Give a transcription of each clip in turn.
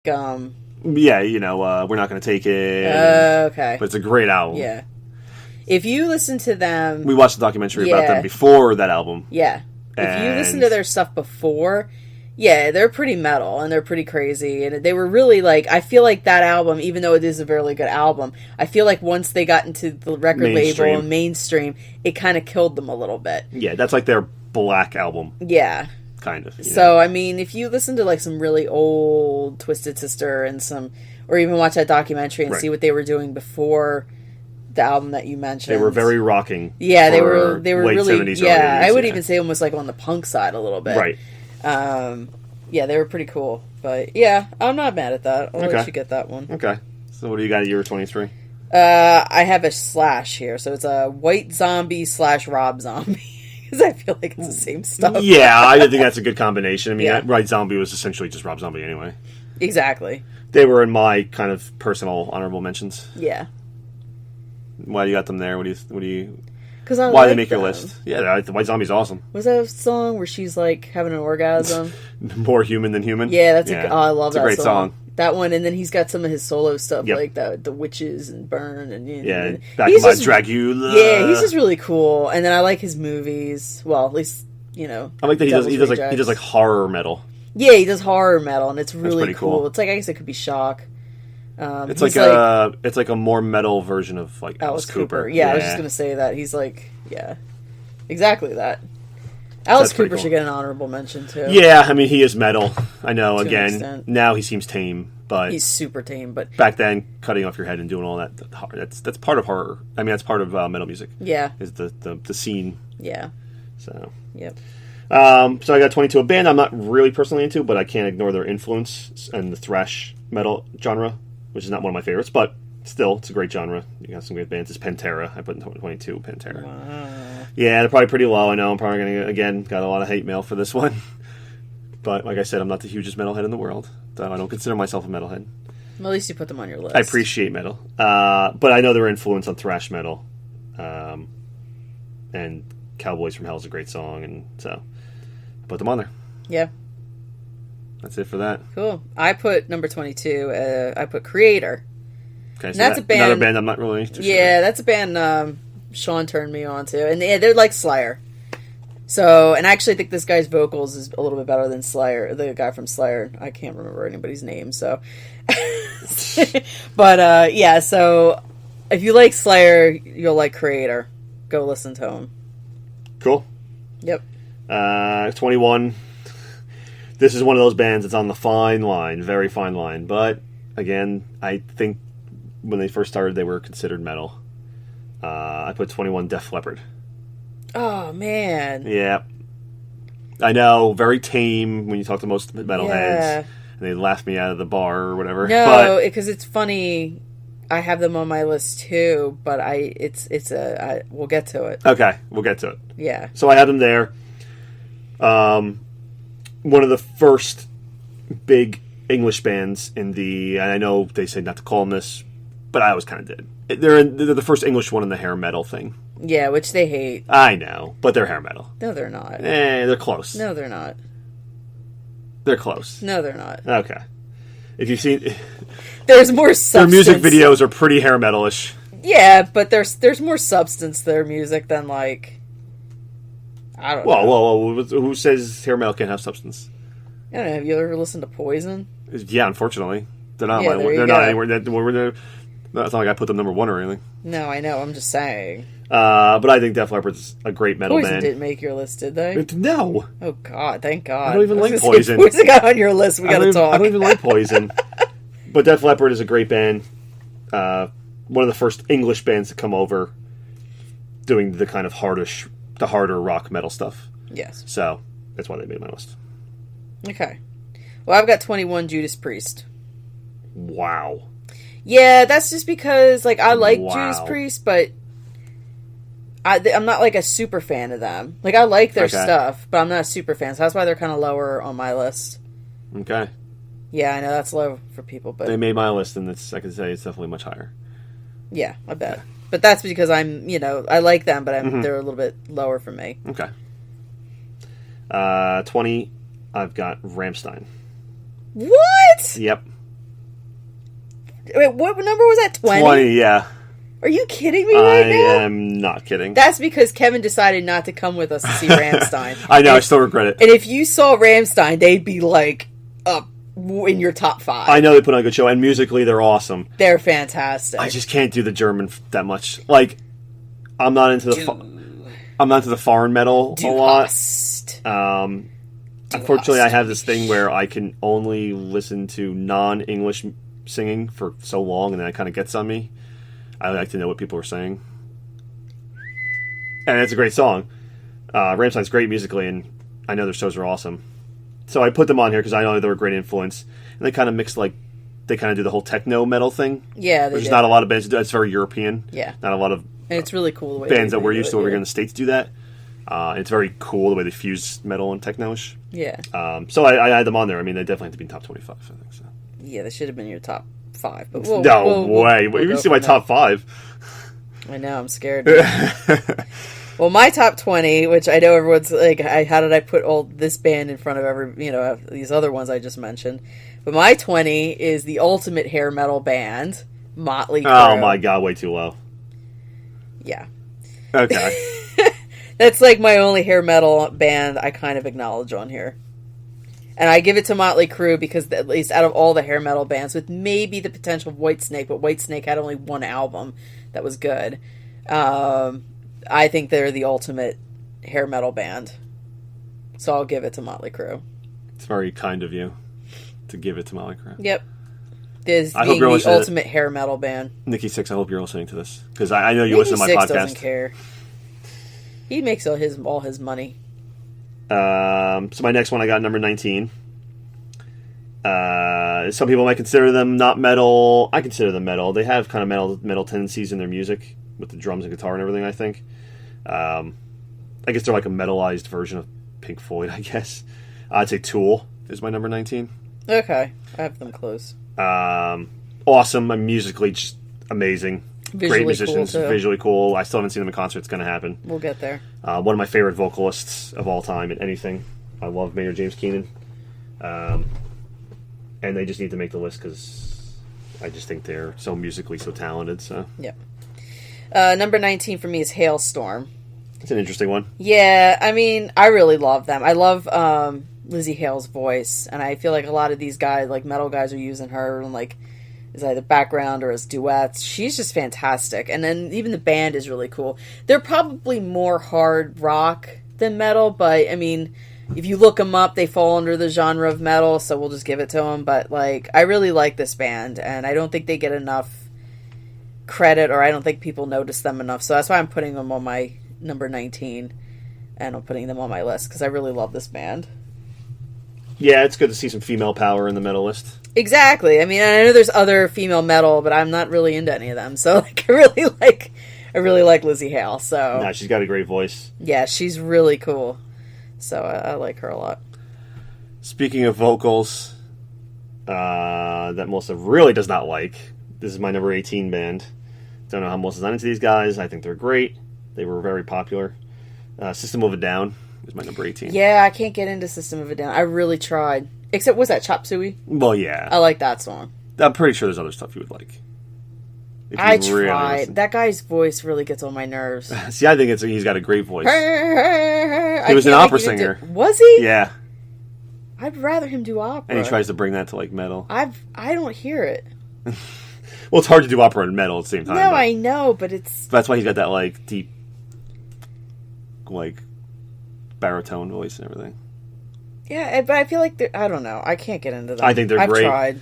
Yeah, We're Not Gonna Take It. Okay. But it's a great album. Yeah. If you listen to them... We watched a documentary about them before that album. Yeah. If you listen to their stuff before, they're pretty metal and they're pretty crazy. And they were really I feel like that album, even though it is a very good album, I feel like once they got into the record label and mainstream, it kind of killed them a little bit. Yeah, that's like their Black album. Yeah. Kind of. So, I mean, if you listen to some really old Twisted Sister and or even watch that documentary and see what they were doing before the album that you mentioned. They were very rocking. Yeah, they were late really 70s, yeah. I would even say almost on the punk side a little bit. Right. Yeah, they were pretty cool. But yeah, I'm not mad at that. I'll let you get that one. Okay. So what do you got at year 23? I have a slash here, so it's a White Zombie / Rob Zombie. Because I feel like it's the same stuff. Yeah, I think that's a good combination. I mean, White Zombie was essentially just Rob Zombie anyway. Exactly. They were in my kind of personal honorable mentions. Yeah. Why do you got them there? What do you? Because why they make your list? Yeah, the White Zombie's awesome. Was that a song where she's having an orgasm? More human than human. Yeah, I love that. It's a great song. That one, and then he's got some of his solo stuff like the Witches and Burn and Back in my Dracula. Yeah, he's just really cool, and then I like his movies. Well, at least I like that he does horror metal. Yeah, he does horror metal, and it's really cool. It's I guess it could be shock. It's like a more metal version of Alice Cooper. Yeah, I was just gonna say that he's exactly that. Alice Cooper should get an honorable mention too. Yeah, I mean he is metal. I know. Again, now he seems tame, but he's super tame. But back then, cutting off your head and doing all that's part of horror. I mean, that's part of metal music. Yeah, is the scene. Yeah. So. Yep. So I got 22, a band I'm not really personally into, but I can't ignore their influence and the thrash metal genre, which is not one of my favorites, but still, it's a great genre. You got some great bands. It's Pantera. I put in 22, Pantera. Wow. Yeah, they're probably pretty low. I know I'm probably going to, again, got a lot of hate mail for this one. But like I said, I'm not the hugest metalhead in the world. So I don't consider myself a metalhead. Well, at least you put them on your list. I appreciate metal. But I know their influence on thrash metal. And Cowboys from Hell is a great song, and so I put them on there. Yeah. That's it for that. Cool. I put number 22, I put Creator. Okay, so that's a band. Another band I'm not really too sure. That's a band Sean turned me on to. And they're like Slayer. So, and I actually think this guy's vocals is a little bit better than Slayer, the guy from Slayer. I can't remember anybody's name, so. But, so if you like Slayer, you'll like Creator. Go listen to him. Cool. Yep. 21. This is one of those bands that's on the fine line, very fine line. But, again, I think when they first started, they were considered metal. I put 21, Def Leppard. Oh, man. Yeah. I know, very tame when you talk to most metalheads. And they laugh me out of the bar or whatever. No, because it's funny. I have them on my list too, but we'll get to it. Okay, we'll get to it. Yeah. So I have them there. One of the first big English bands and I know they say not to call them this, but I always kind of did. They're the first English one in the hair metal thing. Yeah, which they hate. I know, but they're hair metal. No, they're not. They're close. No, they're not. They're close. No, they're not. Okay. If you've seen... There's more substance. Their music videos are pretty hair metalish. Yeah, but there's more substance to their music than, I don't know. Whoa. Who says hair metal can't have substance? I don't know. Have you ever listened to Poison? Yeah, unfortunately. They're not not anywhere... It's not like I put them number one or anything. No, I know. I'm just saying. But I think Def Leppard's a great metal Poison band. didn't make your list, did they? No. Oh, God. Thank God. I don't even like Poison. Poison got on your list. We got to talk. I don't even like Poison. But Def Leppard is a great band. One of the first English bands to come over doing the kind of harder rock metal stuff. Yes. So, that's why they made my list. Okay. Well, I've got 21, Judas Priest. Wow. Yeah, that's just because, I like Judas Priest, but I'm not, a super fan of them. I like their stuff, but I'm not a super fan, so that's why they're kind of lower on my list. Okay. Yeah, I know, that's low for people, but... They made my list, and I can say it's definitely much higher. Yeah, I bet. Okay. But that's because I'm, I like them, but they're a little bit lower for me. Okay. 20, I've got Rammstein. What? Yep. Wait, what number was that? 20? 20, yeah. Are you kidding me right now? I am not kidding. That's because Kevin decided not to come with us to see Rammstein. I know, I still regret it. And if you saw Rammstein, they'd be like up in your top 5. I know they put on a good show, and musically they're awesome. They're fantastic. I just can't do the German that much. Like, I'm not into the foreign metal a lot. Unfortunately, I have this thing where I can only listen to non-English singing for so long, and then it kind of gets on me. I like to know what people are saying. And it's a great song. Rammstein's great musically, and I know their shows are awesome. So I put them on here because I know they're a great influence. And they kind of mix, like, they kind of do the whole techno metal thing. Yeah, they Which is do. not a lot of bands do. It's very European. Yeah. Not a lot of and it's really cool the way bands that we're used to over here here in the States do that. It's very cool the way they fuse metal and techno-ish. Yeah. So I had them on there. I mean, they definitely have to be in top 25, I think. So. Yeah, they should have been in your top 5. But no way. You can see my top 5. I know, I'm scared. Well, my top 20, which I know everyone's like, how did I put all this band in front of these other ones I just mentioned? But my 20 is the ultimate hair metal band, Motley Crue. Oh my god, way too low. Yeah. Okay. That's like my only hair metal band I kind of acknowledge on here. And I give it to Motley Crue because at least out of all the hair metal bands, with maybe the potential of Whitesnake, but Whitesnake had only one album that was good. I think they're the ultimate hair metal band. So I'll give it to Motley Crue. It's very kind of you to give it to Motley Crue. Yep. Being the ultimate hair metal band. Nikki Sixx, I hope you're listening to this. Because I know you listen to my podcast. Doesn't care. He makes all his money. So my next one I got number 19. Some people might consider them not metal. I consider them metal. They have kind of metal tendencies in their music with the drums and guitar and everything, I think. I guess they're like a metalized version of Pink Floyd, I guess. I'd say Tool is my number 19. Okay. I have them close. Awesome. Musically just amazing. Visually great musicians. Cool too. Visually cool. I still haven't seen them in concert. It's going to happen. We'll get there. One of my favorite vocalists of all time in anything. I love Maynard James Keenan. And they just need to make the list because I just think they're so musically so talented. So yeah. Number 19 for me is Hailstorm. It's an interesting one. Yeah, I mean, I really love them. I love Lizzie Hale's voice, and I feel like a lot of these guys, like metal guys, are using her and like as either background or as duets. She's just fantastic, and then even the band is really cool. They're probably more hard rock than metal, but I mean, if you look them up, they fall under the genre of metal, so we'll just give it to them. But like, I really like this band, and I don't think they get enough credit, or I don't think people notice them enough. So that's why I'm putting them on my number 19, and I'm putting them on my list because I really love this band. Yeah, it's good to see some female power in the metal list. Exactly. I mean, I know there's other female metal, but I'm not really into any of them. So like, I really like Lizzie Hale. So Nah, she's got a great voice. Yeah, she's really cool. So I like her a lot. Speaking of vocals, that Melissa really does not like. This is my number 18 band. Don't know how Melissa's not into these guys. I think they're great. They were very popular. System of a Down is my number 18. Yeah, I can't get into System of a Down. I really tried. Except, was that Chop Suey? Well, yeah. I like that song. I'm pretty sure there's other stuff you would like. I tried. That guy's voice really gets on my nerves. See, I think he's got a great voice. He was an opera singer. Was he? Yeah. I'd rather him do opera. And he tries to bring that to like metal. I don't hear it. Well, it's hard to do opera and metal at the same time. No, I know, but it's... That's why he's got that, like, deep, like, baritone voice and everything. Yeah, but I feel like I don't know. I can't get into that. I think they're great. I've tried.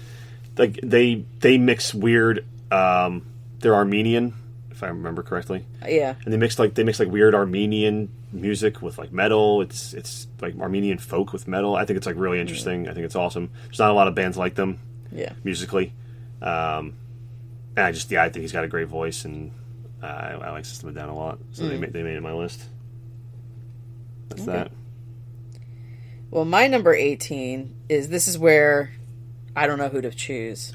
Like, they mix weird, they're Armenian, if I remember correctly. Yeah. And they mix weird Armenian music with, like, metal. It's like, Armenian folk with metal. I think it's, like, really interesting. I think it's awesome. There's not a lot of bands like them. Yeah. Musically. And I think he's got a great voice, and I like System of a Down a lot. So they made it my list. That's that. Well, my number 18 this is where I don't know who to choose.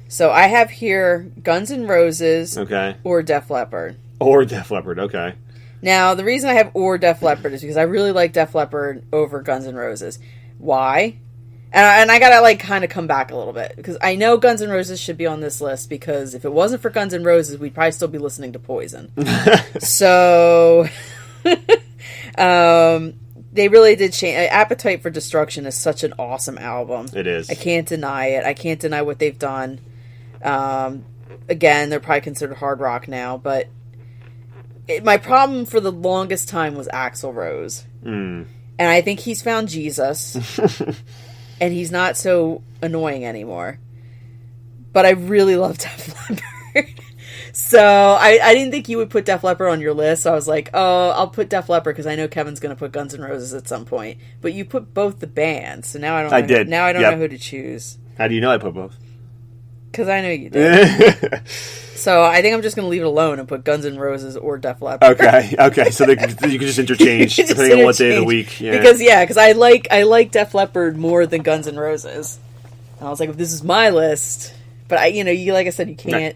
So I have here Guns N' Roses or Def Leppard. Or Def Leppard, okay. Now, the reason I have or Def Leppard is because I really like Def Leppard over Guns N' Roses. Why? And I gotta, like, kind of come back a little bit. Because I know Guns N' Roses should be on this list. Because if it wasn't for Guns N' Roses, we'd probably still be listening to Poison. So... they really did change. Appetite for Destruction is such an awesome album. It is. I can't deny it. I can't deny what they've done. Again, they're probably considered hard rock now. But my problem for the longest time was Axl Rose. And I think he's found Jesus. And he's not so annoying anymore. But I really love Def Leppard. So I didn't think you would put Def Leppard on your list. So I was like, oh, I'll put Def Leppard because I know Kevin's going to put Guns N' Roses at some point. But you put both the bands. So now I don't. Did. Now I don't know who to choose. How do you know I put both? Because I know you did. So I think I'm just going to leave it alone and put Guns N' Roses or Def Leppard. Okay. So you can just interchange depending on what day of the week. Yeah. Because I like Def Leppard more than Guns N' Roses. And I was like, if this is my list, but you like I said,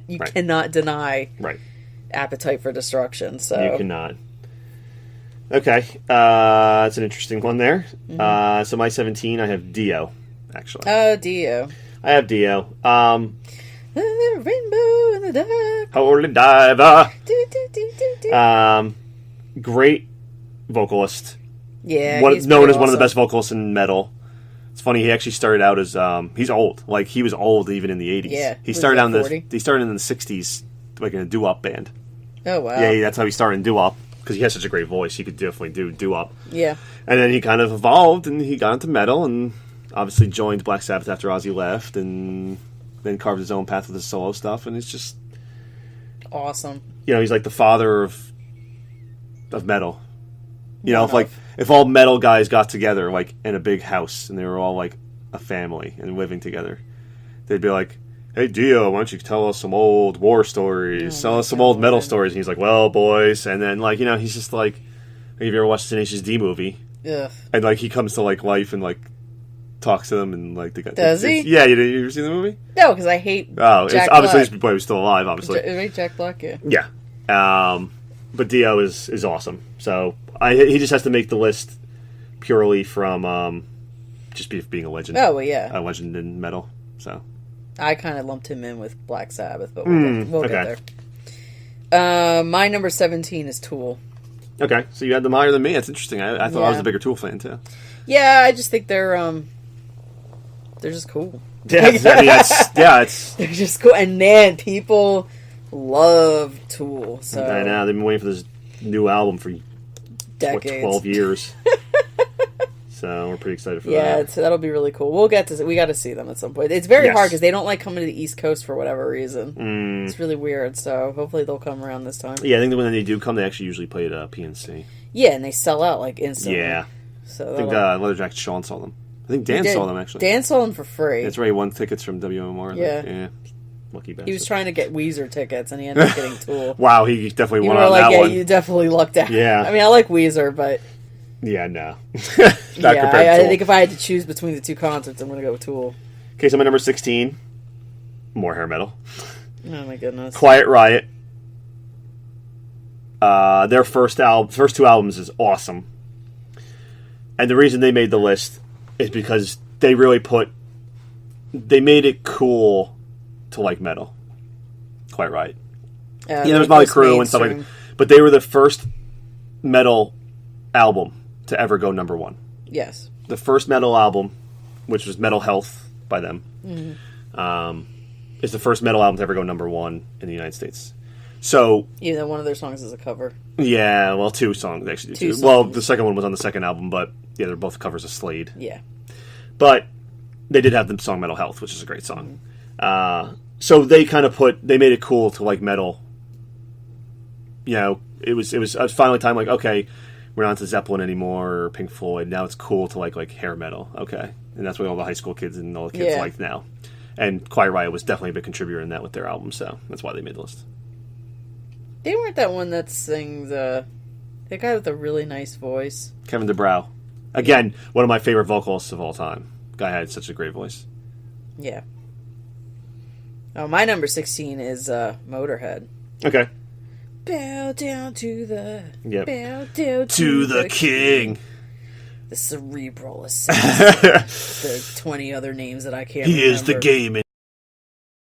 you cannot deny Appetite for Destruction. So you cannot. Okay, that's an interesting one there. Mm-hmm. So my 17, I have Dio. Actually, Dio. I have Dio. The rainbow in the dark. Holy diver. Do. Great vocalist. Yeah, known as one of the best vocalists in metal. It's funny, he actually started out as he's old. Like he was old even in the 80s. Yeah, he started out in the 60s like in a doo-wop band. Oh wow. Yeah, that's how he started in doo-wop because he has such a great voice. He could definitely do doo-wop. Yeah. And then he kind of evolved and he got into metal and obviously joined Black Sabbath after Ozzy left and then carved his own path with his solo stuff, and it's just awesome. He's like the father of metal. If all metal guys got together like in a big house and they were all like a family and living together, they'd be like, "Hey Dio, why don't you tell us some old war stories? Tell us some old metal stories." And he's like, "Well, boys," and then he's just like, have you ever watched the Tenacious D movie? Yeah. And he comes to life and talks to them and they got. Does he? Yeah, you ever seen the movie? No, because I hate. Oh, Jack it's obviously Black. his boy was still alive. Obviously, Right, Jack Black. Yeah. Yeah, but Dio is awesome. So he just has to make the list purely from just being a legend. Oh well, yeah, a legend in metal. So I kind of lumped him in with Black Sabbath, but we'll get there. My number 17 is Tool. Okay, so you had them higher than me. That's interesting. I thought I was a bigger Tool fan too. Yeah, I just think they're just cool. Yeah, it's they're just cool, and man, people love Tool. So I know they've been waiting for this new album for decades, 12 years. So we're pretty excited for that. Yeah, that'll be really cool. We got to see them at some point. It's very hard because they don't like coming to the East Coast for whatever reason. It's really weird. So hopefully they'll come around this time. Yeah, I think that when they do come, they actually usually play at PNC. Yeah, and they sell out instantly. Yeah. So I think Leatherjack Sean saw them. I think Dan saw them, actually. Dan saw them for free. That's right, he won tickets from WMR. Yeah. Lucky bastard. He was trying to get Weezer tickets, and he ended up getting Tool. Wow, he definitely won on that one. Yeah, you definitely lucked out. Yeah. I mean, I like Weezer, but... Yeah, no. I think if I had to choose between the two concerts, I'm going to go with Tool. Okay, so my number 16, more hair metal. Oh, my goodness. Quiet Riot. Their first two albums is awesome. And the reason they made the list is because they really they made it cool to like metal. Quiet Riot. There's Motley Crue and stuff like that. But they were the first metal album to ever go number one. Yes. The first metal album, which was Metal Health by them, is the first metal album to ever go number one in the United States. So, even though one of their songs is a cover. Yeah, well, two songs actually. Two songs. Well, the second one was on the second album, but yeah, they're both covers of Slade. Yeah. But they did have the song Metal Health, which is a great song. So they kind of they made it cool to like metal. It was finally time like, okay, we're not into Zeppelin anymore or Pink Floyd. Now it's cool to like hair metal. Okay. And that's what all the high school kids and all the kids like now. And Quiet Riot was definitely a big contributor in that with their album, so that's why they made the list. They weren't that one that sings, that guy with a really nice voice. Kevin DeBrow. Again, one of my favorite vocalists of all time. Guy had such a great voice. Yeah. Oh, my number 16 is Motorhead. Okay. Bow down to the... Yep. Bow down to the king. the cerebral assassin, the 20 other names that I can't remember. He is the game